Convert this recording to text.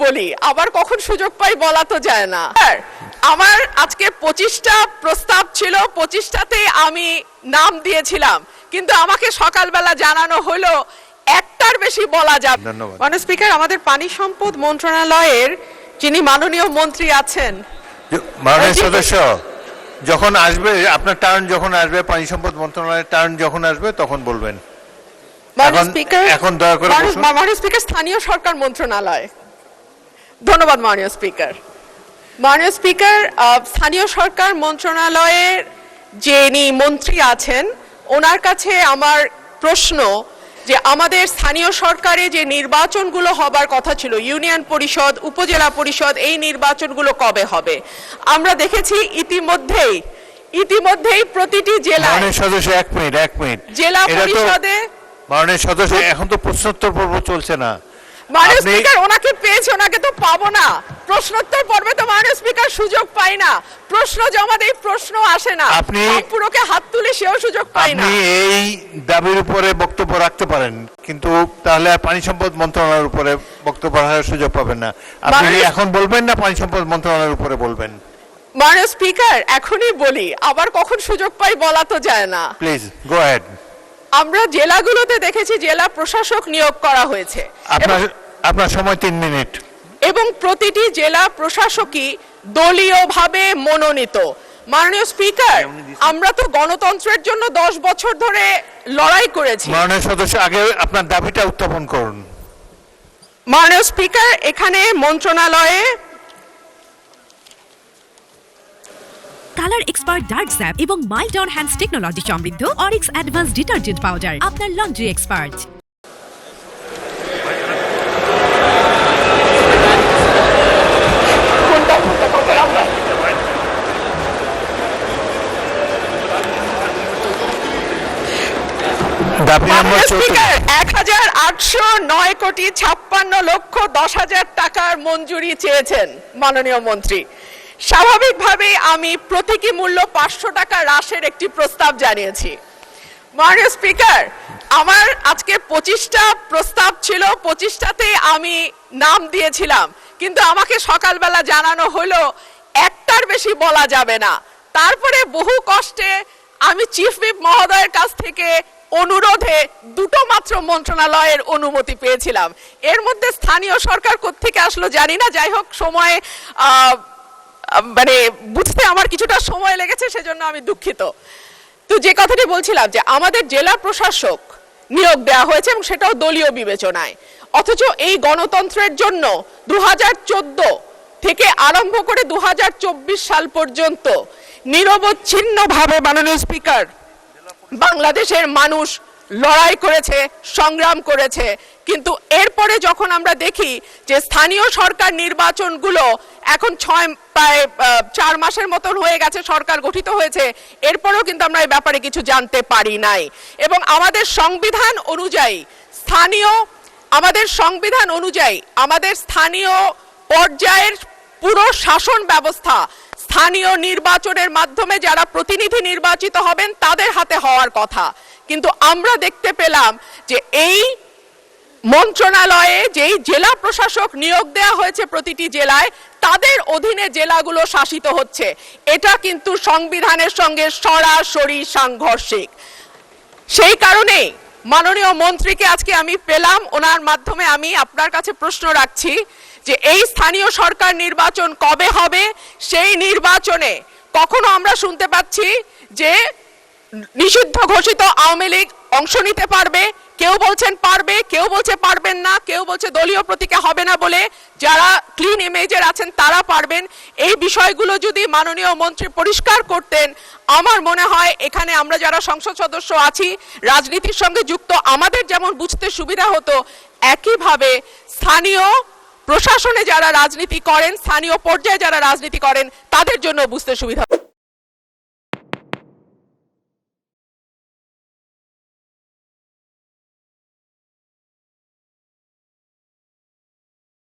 বলি, আবার কখন সুযোগ পাই বলা তো যায় না। আমার আজকে 25টা প্রস্তাব ছিল, 25টাতেই আমি নাম দিয়েছিলাম, কিন্তু আমাকে সকালবেলা জানানো হলো একটার বেশি বলা যাবে। মাননীয় স্পিকার, আমাদের পানি সম্পদ মন্ত্রণালয়ের যিনি মাননীয় মন্ত্রী আছেন, মাননীয় সদস্য যখন আসবে, আপনার টার্ন যখন আসবে, পানি সম্পদ মন্ত্রণালয়ের টার্ন যখন আসবে তখন বলবেন। এখন দয়া করে মাননীয় স্পিকার, স্থানীয় সরকার মন্ত্রণালয়। ধন্যবাদ মাননীয় স্পিকার। মাননীয় স্পিকার, স্থানীয় সরকার মন্ত্রণালয়ের যিনি মন্ত্রী আছেন ওনার কাছে আমার প্রশ্ন যে আমাদের স্থানীয় সরকারে যে নির্বাচনগুলো হবার কথা ছিল, ইউনিয়ন পরিষদ, উপজেলা পরিষদ, এই নির্বাচনগুলো কবে হবে? আমরা দেখেছি ইতিমধ্যেই প্রতিটি জেলায় এক মিনিট জেলা পরিষদে মাননীয় সদস্য এখন তো প্রশ্নোত্তর পর্ব চলছে না। মাননীয় স্পিকার, ওনাকে পেয়েছে, ওনাকে তো পাবো না। প্রশ্নোত্তর পর্বে তো মাননীয় স্পিকার সুযোগ পাই না, প্রশ্ন জমা দেই, প্রশ্ন আসে না, পুরোকে হাত তুলে সেও সুযোগ পাই না। আপনি এই দাবির উপরে বক্তব্য রাখতে পারেন, কিন্তু তাহলে আর পানি সম্পদ মন্ত্রণালয়ের উপরে বক্তব্য রাখার সুযোগ পাবেন না। আপনি এখন বলবেন না পানি সম্পদ মন্ত্রণালয়ের উপরে বলবেন? মাননীয় স্পিকার, এখনই বলি, আবার কখন সুযোগ পাই বলা তো যায় না। Please go ahead. আমরা জেলাগুলোতে দেখেছি জেলা প্রশাসক নিয়োগ করা হয়েছে। আপনার সময় 3 মিনিট। এবং প্রতিটি জেলা প্রশাসকই দলীয়ভাবে মনোনীত। মাননীয় স্পিকার, আমরা তো গণতন্ত্রের জন্য 10 বছর ধরে লড়াই করেছি। মাননীয় সদস্য, আগে আপনার দাবিটা উত্থাপন করুন। মাননীয় স্পিকার, এখানে মন্ত্রণালয়ে কালার এক্সপার্ট ডার্ক স্যাপ এবং মাইল্ড অন হ্যান্ডস টেকনোলজি সমৃদ্ধ অরিক্স অ্যাডভান্স ডিটারজেন্ট পাউডার, আপনার লন্ড্রি এক্সপার্ট। স্পিকার, 1809,56,10,00,000 টাকার মঞ্জুরি চেয়েছেন মাননীয় মন্ত্রী। স্বাভাবিকভাবে আমি প্রতীকী মূল্য 500 টাকা হ্রাসের একটি প্রস্তাব জানিয়েছি। মাননীয় স্পিকার, আমার আজকে 25টা প্রস্তাব ছিল, 25টাতেই আমি নাম দিয়েছিলাম, কিন্তু আমাকে সকালবেলা জানানো হলো একটার বেশি বলা যাবে না। তারপরে বহু কষ্টে আমি চিফ হুইপ মহোদয়ের কাছ থেকে অনুরোধে 2টো মাত্র মন্ত্রণালয়ের অনুমতি পেয়েছিলাম। এর মধ্যে স্থানীয় সরকার কোত্থেকে আসলো জানি না। যাই হোক, সময় বুঝতে আমার কিছুটা সময় লেগেছে, সেজন্য আমি দুঃখিত। তো যে কথাটি বলছিলাম যে আমাদের জেলা প্রশাসক নিয়োগ দেওয়া হয়েছে এবং সেটাও দলীয় বিবেচনায়, অথচ এই গণতন্ত্রের জন্য 2014 থেকে আরম্ভ করে 2024 সাল পর্যন্ত নিরবচ্ছিন্নভাবে মাননীয় স্পিকার বাংলাদেশের মানুষ লড়াই করেছে, সংগ্রাম করেছে। কিন্তু এরপরে যখন আমরা দেখি যে স্থানীয় সরকার নির্বাচনগুলো এখন প্রায় 4 মাসের মতন হয়ে গেছে, সরকার গঠিত হয়েছে, এরপরেও কিন্তু আমরা এই ব্যাপারে কিছু জানতে পারি নাই। এবং আমাদের সংবিধান অনুযায়ী আমাদের স্থানীয় পর্যায়ের পুরো শাসন ব্যবস্থা স্থানীয় নির্বাচনের মাধ্যমে যারা প্রতিনিধি নির্বাচিত হবেন তাদের হাতে হওয়ার কথা। কিন্তু আমরা দেখতে পেলাম যে এই মন্ত্রণালয়ে যেই জেলা প্রশাসক নিয়োগ দেওয়া হয়েছে প্রতিটি জেলায়, তাদের অধীনে জেলাগুলো শাসিত হচ্ছে। এটা কিন্তু সংবিধানের সঙ্গে সরাসরি সাংঘর্ষিক। সেই কারণে মাননীয় মন্ত্রীকে আজকে আমি পেলাম, ওনার মাধ্যমে আমি আপনার কাছে প্রশ্ন রাখছি যে এই স্থানীয় সরকার নির্বাচন কবে হবে? সেই নির্বাচনে কখনো আমরা শুনতে পাচ্ছি যে নিষিদ্ধ ঘোষিত আওয়ামী লীগ অংশ নিতে পারবে, কেউ বলছেন পারবে, কেউ বলছে পারবেন না, কেউ বলছে দলীয় প্রতীকে হবে না বলে যারা ক্লিন ইমেজের আছেন তারা পারবেন। এই বিষয়গুলো যদি মাননীয় মন্ত্রী পরিষ্কার করতেন, আমার মনে হয় এখানে আমরা যারা সংসদ সদস্য আছি, রাজনীতির সঙ্গে যুক্ত, আমাদের যেমন বুঝতে সুবিধা হতো, একইভাবে স্থানীয় প্রশাসনে যারা রাজনীতি করেন, স্থানীয় পর্যায়ে যারা রাজনীতি করেন, তাদের জন্য বুঝতে সুবিধা।